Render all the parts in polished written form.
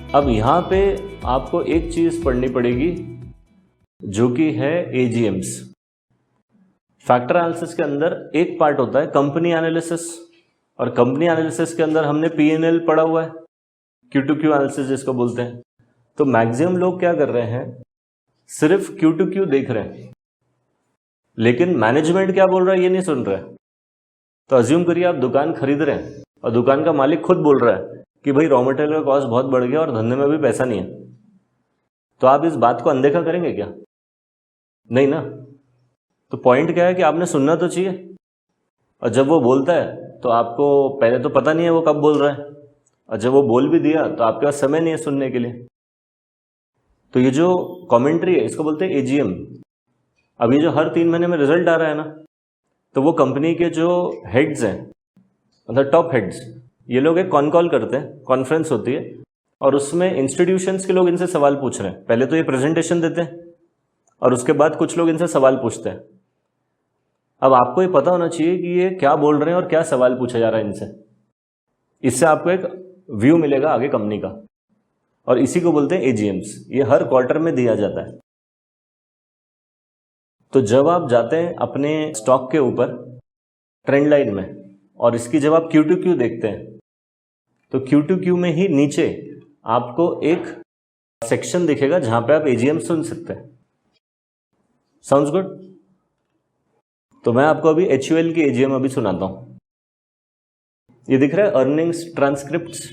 अब यहाँ पे आपको एक चीज़ पढ़नी पड़ेगी जो कि है एजीएम्स। फैक्टर एनालिसिस के अंदर एक पार्ट होता है कंपनी एनालिसिस, और कंपनी एनालिसिस के अंदर हमने पीएनएल पढ़ा हुआ है, Q2Q एनालिसिस जिसको बोलते हैं। तो मैक्सिमम लोग क्या कर रहे हैं, सिर्फ Q2Q देख रहे हैं, लेकिन मैनेजमेंट क्या बोल रहा है ये नहीं सुन रहे। तो अज्यूम करिए आप दुकान खरीद रहे हैं और दुकान का मालिक खुद बोल रहा है कि भाई रॉ मटेरियल का कॉस्ट बहुत बढ़ गया और धंधे में भी पैसा नहीं है, तो आप इस बात को अनदेखा करेंगे क्या? नहीं ना। तो पॉइंट क्या है कि आपने सुनना तो चाहिए, और जब वो बोलता है तो आपको पहले तो पता नहीं है वो कब बोल रहा है, और जब वो बोल भी दिया तो आपके पास समय नहीं है सुनने के लिए। तो ये जो कमेंट्री है इसको बोलते हैं एजीएम। अब ये जो हर 3 महीने में रिजल्ट आ रहा है ना, तो वो कंपनी के जो हेड्स हैं, मतलब टॉप हेड्स, ये लोग एक कॉन कॉल करते हैं, कॉन्फ्रेंस होती है, और उसमें इंस्टीट्यूशंस के लोग इनसे सवाल पूछ रहे हैं। पहले तो ये प्रेजेंटेशन देते हैं और उसके बाद कुछ लोग इनसे सवाल पूछते हैं। अब आपको ये पता होना चाहिए कि ये क्या बोल रहे हैं और क्या सवाल पूछा जा रहा है इनसे। इससे आपको एक व्यू मिलेगा आगे कंपनी का, और इसी को बोलते हैं एजीएम्स। ये हर क्वार्टर में दिया जाता है। तो जब आप जाते हैं अपने स्टॉक के ऊपर ट्रेंड लाइन में, और इसकी जब आप Q2Q देखते हैं, तो Q2Q में ही नीचे आपको एक सेक्शन दिखेगा जहां पे आप एजीएम सुन सकते हैं। Sounds good? तो मैं आपको अभी HUL की एजीएम अभी सुनाता हूं। ये दिख रहा है अर्निंग्स ट्रांसक्रिप्ट्स।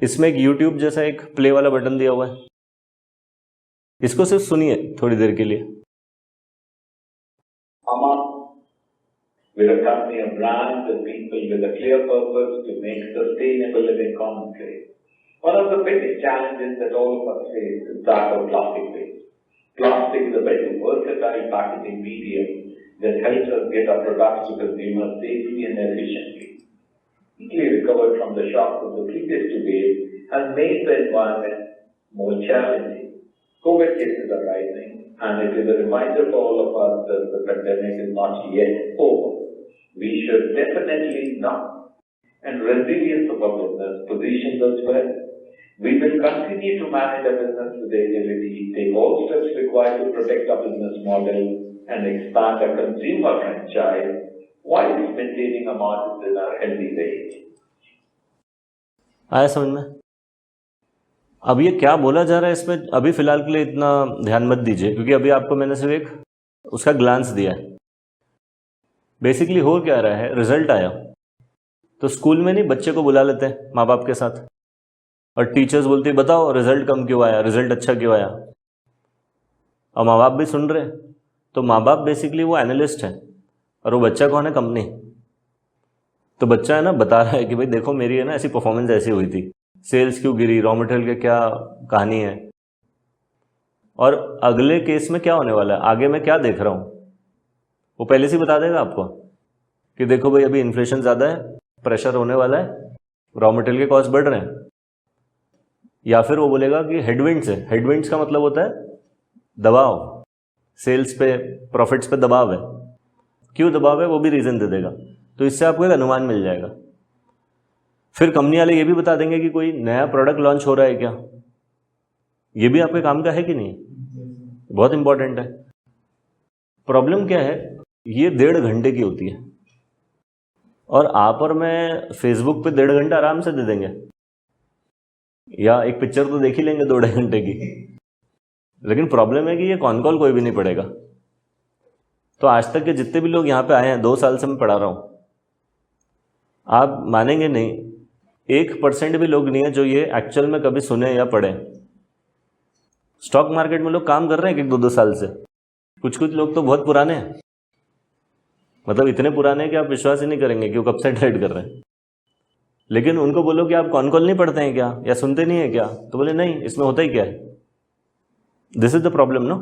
इसमें एक यूट्यूब जैसा एक प्ले वाला बटन दिया हुआ है, इसको सिर्फ सुनिए थोड़ी देर के लिए। We're a company of brands and people with a clear purpose to make sustainable living commonplace. One of the biggest challenges that all of us face is that of plastic waste. Plastic is a very versatile packaging medium that helps us get our products to consumers safely and efficiently. Quickly recovered from the shocks of the previous 2 days has made the environment more challenging. COVID cases are rising, and it is a reminder for all of us that the pandemic is not yet over. We should definitely not, and resilience of our business positions us well. We will continue to manage our business with agility, take all steps required to protect our business model, and expand our consumer franchise while maintaining our margins in our healthy range. आया समझ में? अब ये क्या बोला जा रहा है इसमें अभी फिलहाल के लिए इतना ध्यान मत दीजिए, क्योंकि अभी आपको मैंने सिर्फ एक उसका ग्लांस दिया है। बेसिकली हो क्या रहा है, रिजल्ट आया तो स्कूल में नहीं बच्चे को बुला लेते हैं माँ बाप के साथ, और टीचर्स बोलते हैं बताओ रिजल्ट कम क्यों आया, रिजल्ट अच्छा क्यों आया, और माँ बाप भी सुन रहे। तो माँ बाप बेसिकली वो एनालिस्ट है, और वो बच्चा कौन है, कंपनी। तो बच्चा है ना बता रहा है कि भाई देखो मेरी है ना ऐसी परफॉर्मेंस ऐसी हुई थी, सेल्स क्यों गिरी, रॉ मटेरियल की क्या कहानी है, और अगले केस में क्या होने वाला है, आगे मैं क्या देख रहा हूँ, वो पहले से बता देगा आपको कि देखो भाई अभी इन्फ्लेशन ज़्यादा है, प्रेशर होने वाला है, रॉ मटेरियल के कॉस्ट बढ़ रहे हैं। या फिर वो बोलेगा कि हेडविंड्स है। हेडविंड्स का मतलब होता है दबाव, सेल्स पे प्रॉफिट्स पे दबाव है। क्यों दबाव है वो भी रीज़न दे देगा। तो इससे आपको एक अनुमान मिल जाएगा। फिर कंपनी वाले ये भी बता देंगे कि कोई नया प्रोडक्ट लॉन्च हो रहा है क्या, ये भी आपके काम का है कि नहीं, बहुत इंपॉर्टेंट है। प्रॉब्लम क्या है, ये 1.5 घंटे की होती है, और आप और मैं फेसबुक पे 1.5 घंटा आराम से दे देंगे, या एक पिक्चर तो देख ही लेंगे 2-2.5 घंटे की। लेकिन प्रॉब्लम है कि ये कॉन कॉल कोई भी नहीं पढ़ेगा। तो आज तक के जितने भी लोग यहाँ पे आए हैं, 2 साल से मैं पढ़ा रहा हूँ, आप मानेंगे नहीं 1% भी लोग नहीं है जो ये एक्चुअल में कभी सुने या पढ़े। स्टॉक मार्केट में लोग काम कर रहे हैं 1-2 साल से, कुछ लोग तो बहुत पुराने हैं, मतलब इतने पुराने हैं कि आप विश्वास ही नहीं करेंगे कि वो कब से ट्रेड कर रहे हैं। लेकिन उनको बोलो कि आप कॉन कॉल नहीं पढ़ते हैं क्या, या सुनते नहीं है क्या, तो बोले नहीं, इसमें होता ही क्या है। This is the problem no.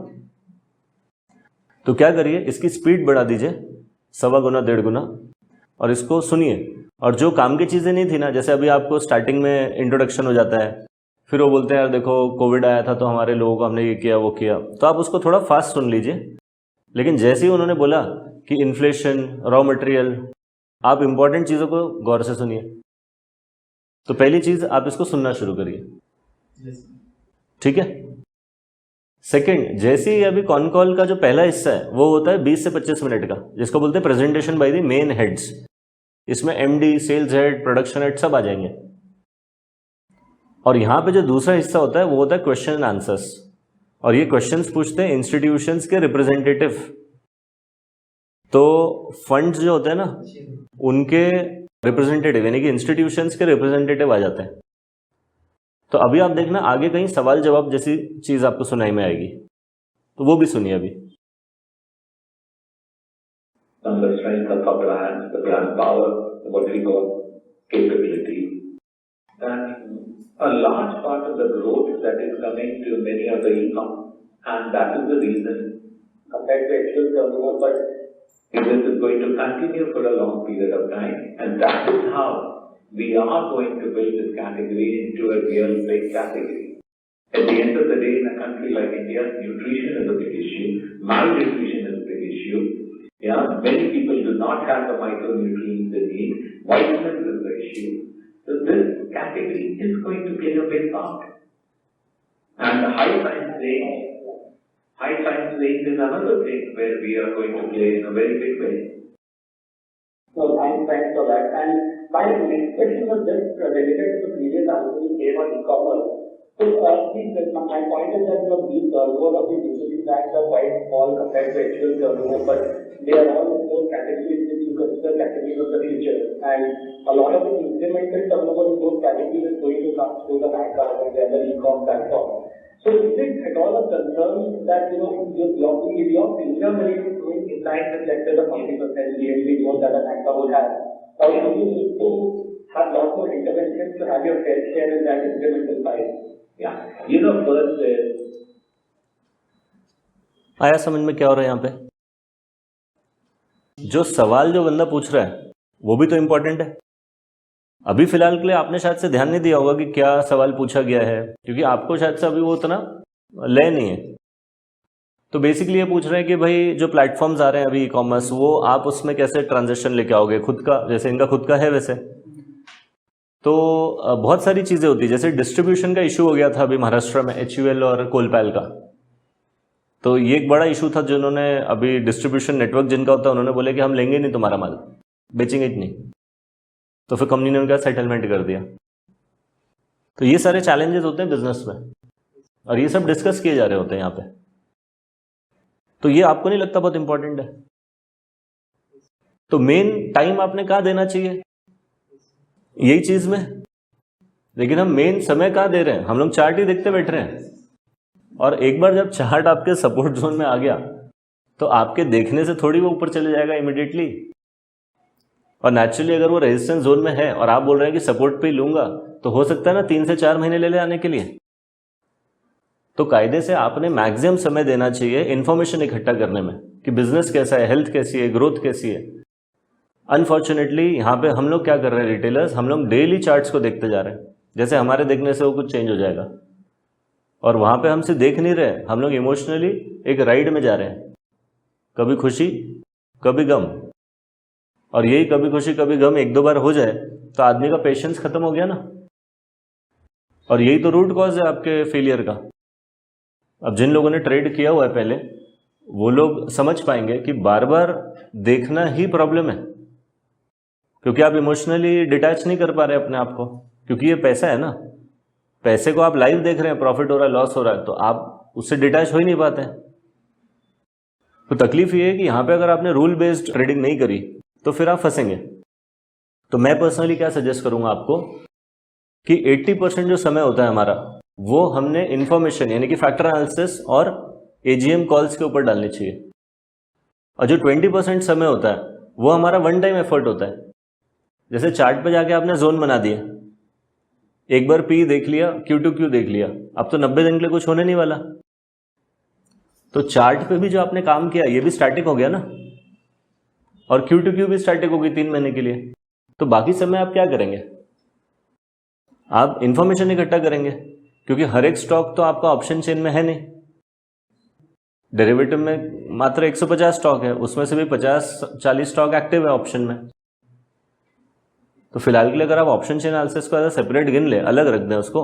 तो क्या करिए, इसकी स्पीड बढ़ा दीजिए 1.25 गुना 1.5 गुना, और इसको सुनिए। और जो काम की चीज़ें नहीं थी ना, जैसे अभी आपको स्टार्टिंग में इंट्रोडक्शन हो जाता है, फिर वो बोलते हैं यार देखो कोविड आया था तो हमारे लोगों को हमने ये किया वो किया, तो आप उसको थोड़ा फास्ट सुन लीजिए। लेकिन जैसे ही उन्होंने बोला कि इन्फ्लेशन, रॉ मटेरियल, आप इंपॉर्टेंट चीज़ों को गौर से सुनिए। तो पहली चीज़ आप इसको सुनना शुरू करिए। ठीक है। सेकंड, जैसे ही अभी कॉन कॉल का जो पहला हिस्सा है वो होता है 20 से 25 मिनट का, जिसको बोलते हैं presentation by the main heads. इसमें MD, sales head, production head सब आ जाएंगे। और यहां पे जो दूसरा हिस्सा होता है वो होता है क्वेश्चन एंड आंसर्स। और ये क्वेश्चंस पूछते हैं इंस्टीट्यूशंस के रिप्रेजेंटेटिव। तो फंड्स जो होते हैं ना उनके रिप्रेजेंटेटिव, यानी कि इंस्टीट्यूशंस के रिप्रेजेंटेटिव आ जाते हैं। तो अभी आप देखना आगे कहीं सवाल जवाब जैसी चीज आपको सुनाई में आएगी, तो वो भी सुनिए अभी। The strength of our brand, the brand power, what we call capability. And a large part of the growth that is coming to many of the e-com, and that is the reason compared to actual turnover, but this is going to continue for a long period of time, and that is how we are going to build this category into a real big category. At the end of the day, in a country like India, nutrition is a big issue, malnutrition is a big issue. Yeah, many people do not have the micronutrients they need. Vitamins is the issue. So this category is going to play a big part. And the high science range is another thing where we are going to play in a very big way. So thanks for that. And my next question was just related to the previous answer you gave on e-commerce. So my point is that your turnover of the digital brands are quite small compared to actual turnover, but they are all in those categories which you consider categories of the future. And a lot of the incremental turnover in those categories is going to come through the bank and the other e-com platform. So is it at all a concern that, if your future value is going in line with, let's say, the 40% GMV growth that a bank would have, or do you need to have lot more interventions to have your fair share in that incremental pie? Yeah, first आया समझ में क्या हो रहा है यहाँ पे? जो सवाल जो बंदा पूछ रहा है वो भी तो इंपॉर्टेंट है। अभी फिलहाल के लिए आपने शायद से ध्यान नहीं दिया होगा कि क्या सवाल पूछा गया है, क्योंकि आपको शायद से अभी वो उतना ले नहीं है। तो बेसिकली ये पूछ रहे हैं कि भाई जो प्लेटफॉर्म्स आ रहे हैं अभी ई कॉमर्स, वो आप उसमें कैसे ट्रांजेक्शन लेके आओगे खुद का, जैसे इनका खुद का है वैसे। तो बहुत सारी चीज़ें होती है, जैसे डिस्ट्रीब्यूशन का इशू हो गया था अभी महाराष्ट्र में HUL और कोलपैल का। तो ये एक बड़ा इशू था, जिन्होंने अभी डिस्ट्रीब्यूशन नेटवर्क जिनका होता है उन्होंने बोले कि हम लेंगे नहीं तुम्हारा माल, बेचेंगे ही नहीं। तो फिर कंपनी ने उनका सेटलमेंट कर दिया। तो ये सारे चैलेंजेस होते हैं बिजनेस में, और ये सब डिस्कस किए जा रहे होते हैं यहाँ पे। तो ये आपको नहीं लगता बहुत इंपॉर्टेंट है? तो मेन टाइम आपने कहाँ देना चाहिए? यही चीज में। लेकिन हम मेन समय कहाँ दे रहे हैं? हम लोग चार्ट ही देखते बैठ रहे हैं। और एक बार जब चार्ट आपके सपोर्ट जोन में आ गया तो आपके देखने से थोड़ी वो ऊपर चले जाएगा इमीडिएटली। और नेचुरली अगर वो रेजिस्टेंस जोन में है और आप बोल रहे हैं कि सपोर्ट पे ही लूंगा, तो हो सकता है ना 3 से 4 महीने ले आने के लिए। तो कायदे से आपने मैक्सिमम समय देना चाहिए इंफॉर्मेशन इकट्ठा करने में कि बिजनेस कैसा है, हेल्थ कैसी है, ग्रोथ कैसी है। अनफॉर्चुनेटली यहाँ पे हम लोग क्या कर रहे हैं, रिटेलर्स, हम लोग डेली चार्ट्स को देखते जा रहे हैं जैसे हमारे देखने से वो कुछ चेंज हो जाएगा। और वहाँ पे हम सिर्फ देख नहीं रहे, हम लोग इमोशनली एक राइड में जा रहे हैं, कभी खुशी कभी गम। और यही कभी खुशी कभी गम 1-2 बार हो जाए तो आदमी का पेशेंस खत्म हो गया ना। और यही तो रूट कॉज है आपके फेलियर का। अब जिन लोगों ने ट्रेड किया हुआ है पहले, वो लोग समझ पाएंगे कि बार बार देखना ही प्रॉब्लम है, क्योंकि आप इमोशनली डिटैच नहीं कर पा रहे अपने आप को। क्योंकि ये पैसा है ना, पैसे को आप लाइव देख रहे हैं, प्रॉफिट हो रहा है, लॉस हो रहा है, तो आप उससे डिटैच हो ही नहीं पाते। तो तकलीफ ये है कि यहाँ पे अगर आपने रूल बेस्ड ट्रेडिंग नहीं करी तो फिर आप फंसेंगे। तो मैं पर्सनली क्या सजेस्ट करूंगा आपको कि 80% जो समय होता है हमारा, वो हमने इंफॉर्मेशन यानी कि फैक्टर एनालिसिस और AGM कॉल्स के ऊपर डालनी चाहिए। और जो 20% समय होता है वो हमारा वन टाइम एफर्ट होता है। जैसे चार्ट पे जाके आपने जोन बना दिया, एक बार P देख लिया, Q2Q देख लिया, अब तो 90 दिन के लिए कुछ होने नहीं वाला। तो चार्ट पे भी जो आपने काम किया ये भी स्टैटिक हो गया ना, और Q2Q भी स्टैटिक होगी 3 महीने के लिए। तो बाकी समय आप क्या करेंगे? आप इंफॉर्मेशन इकट्ठा करेंगे, क्योंकि हर एक स्टॉक तो आपका ऑप्शन चेन में है नहीं। डेरिवेटिव में मात्र 150 स्टॉक है, उसमें से भी 50-40 स्टॉक एक्टिव है ऑप्शन में। तो फिलहाल के लिए अगर आप ऑप्शन चेन एनालिसिस को सेपरेट गिन ले, अलग रख दें उसको,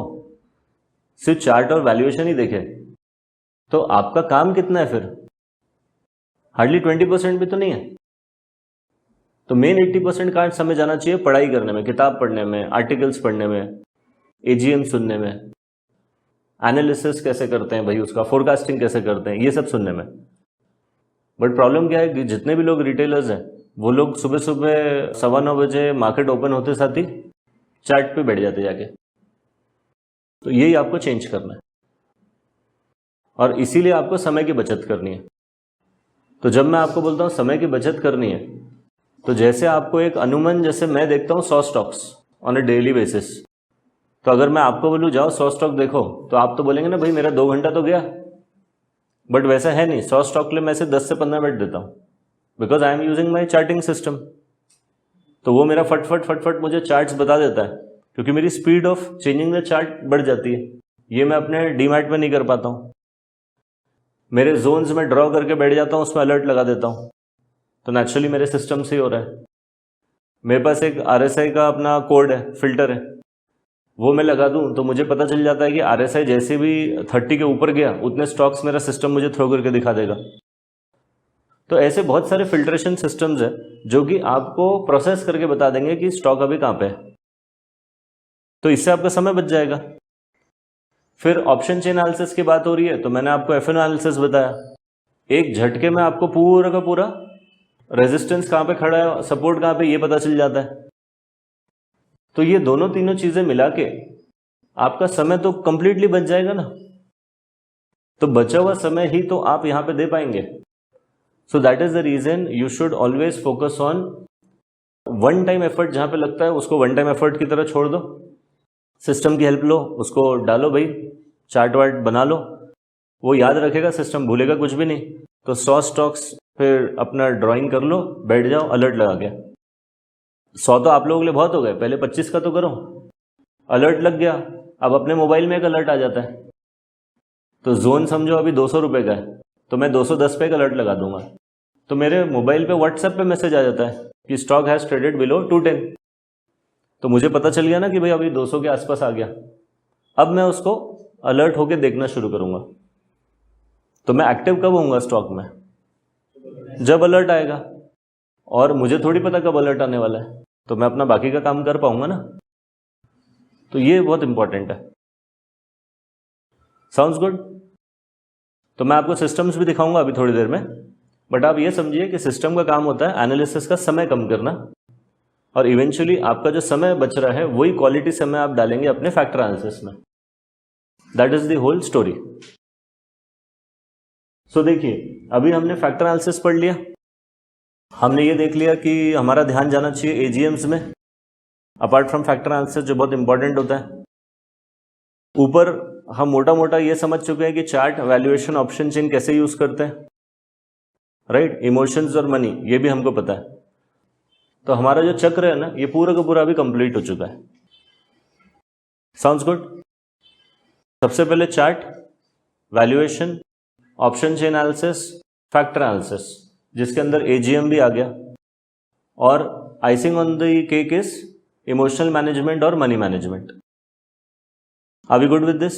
सिर्फ चार्ट और वैल्यूएशन ही देखे तो आपका काम कितना है फिर? हार्डली 20% भी तो नहीं है। तो मेन 80% का समय जाना चाहिए पढ़ाई करने में, किताब पढ़ने में, आर्टिकल्स पढ़ने में, एजीएम सुनने में, एनालिसिस कैसे करते हैं भाई उसका, फोरकास्टिंग कैसे करते हैं, ये सब सुनने में। बट प्रॉब्लम क्या है कि जितने भी लोग रिटेलर्स हैं वो लोग सुबह सुबह 9:15 बजे मार्केट ओपन होते साथ ही चार्ट पे बैठ जाते जाके। तो यही आपको चेंज करना है और इसीलिए आपको समय की बचत करनी है। तो जब मैं आपको बोलता हूँ समय की बचत करनी है तो जैसे आपको एक अनुमान, जैसे मैं देखता हूँ 100 stocks on a daily basis, तो अगर मैं आपको बोलूँ जाओ 100 स्टॉक देखो तो आप तो बोलेंगे ना भाई मेरा 2 घंटा तो गया। बट वैसा है नहीं, 100 स्टॉक के लिए मैं से 10 से 15 मिनट देता हूँ because I am using my charting system. तो वो मेरा फटफट मुझे चार्ट्स बता देता है क्योंकि मेरी speed of changing the chart बढ़ जाती है। ये मैं अपने डीमैट में नहीं कर पाता हूँ। मेरे जोन्स में ड्रॉ करके बैठ जाता हूँ, उसमें अलर्ट लगा देता हूँ, तो नेचुरली मेरे सिस्टम से ही हो रहा है। मेरे पास एक RSI का अपना कोड है, फिल्टर है, वो मैं लगा दूं तो मुझे पता चल जाता है कि RSI जैसे भी 30 के ऊपर गया उतने स्टॉक्स मेरा सिस्टम मुझे थ्रो करके दिखा देगा। तो ऐसे बहुत सारे फिल्ट्रेशन सिस्टम्स हैं जो कि आपको प्रोसेस करके बता देंगे कि स्टॉक अभी कहाँ पे है। तो इससे आपका समय बच जाएगा। फिर ऑप्शन चेन एनालिसिस की बात हो रही है तो मैंने आपको FN एनालिसिस बताया। एक झटके में आपको पूरा का पूरा रेजिस्टेंस कहाँ पे खड़ा है, सपोर्ट कहाँ पे, ये पता चल जाता है। तो ये दोनों तीनों चीजें मिला के आपका समय तो कंप्लीटली बच जाएगा ना। तो बचा हुआ समय ही तो आप यहाँ पे दे पाएंगे। So that is the reason you should always focus on one time effort. जहाँ पे लगता है उसको वन टाइम एफर्ट की तरह छोड़ दो, सिस्टम की हेल्प लो, उसको डालो भाई, चार्ट वार्ट बना लो, वो याद रखेगा, सिस्टम भूलेगा कुछ भी नहीं। तो 100 स्टॉक्स फिर अपना ड्राइंग कर लो, बैठ जाओ अलर्ट लगा के। 100 तो आप लोगों के लिए बहुत हो गए, पहले 25 का तो करो। अलर्ट लग गया, अब अपने मोबाइल में एक अलर्ट आ जाता है। तो जोन समझो अभी 200 रुपये का है तो मैं 210 पे एक अलर्ट लगा दूंगा, तो मेरे मोबाइल पे व्हाट्सएप पे मैसेज आ जाता है कि स्टॉक हैज ट्रेडेड बिलो 210। तो मुझे पता चल गया ना कि भाई अभी 200 के आसपास आ गया। अब मैं उसको अलर्ट होके देखना शुरू करूंगा। तो मैं एक्टिव कब होऊंगा स्टॉक में? जब अलर्ट आएगा। और मुझे थोड़ी पता कब अलर्ट आने वाला है, तो मैं अपना बाकी का काम कर पाऊंगा ना। तो ये बहुत इंपॉर्टेंट है। Sounds good? तो मैं आपको सिस्टम्स भी दिखाऊंगा अभी थोड़ी देर में, बट आप ये समझिए कि सिस्टम का काम होता है एनालिसिस का समय कम करना, और इवेंचुअली आपका जो समय बच रहा है वही क्वालिटी समय आप डालेंगे अपने फैक्टर एनालिसिस में। That is the whole story. So देखिए, अभी हमने फैक्टर एनालिसिस पढ़ लिया, हमने ये देख लिया कि हमारा ध्यान जाना चाहिए एजीएम्स में अपार्ट फ्रॉम फैक्टर एनालिसिस, जो बहुत इंपॉर्टेंट होता है। ऊपर हम मोटा मोटा ये समझ चुके हैं कि चार्ट, वैल्यूएशन, ऑप्शन चेन कैसे यूज करते हैं, राइट। इमोशंस और मनी, ये भी हमको पता है। तो हमारा जो चक्र है ना, ये पूरा का पूरा अभी कंप्लीट हो चुका है। Sounds good? सबसे पहले chart, valuation, option chain analysis, factor analysis, जिसके अंदर एजीएम भी आ गया, और icing on the cake is emotional management और money management. Are we good with this?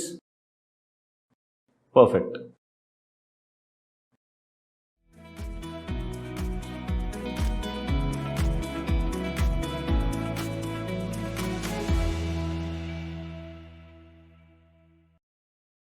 Perfect.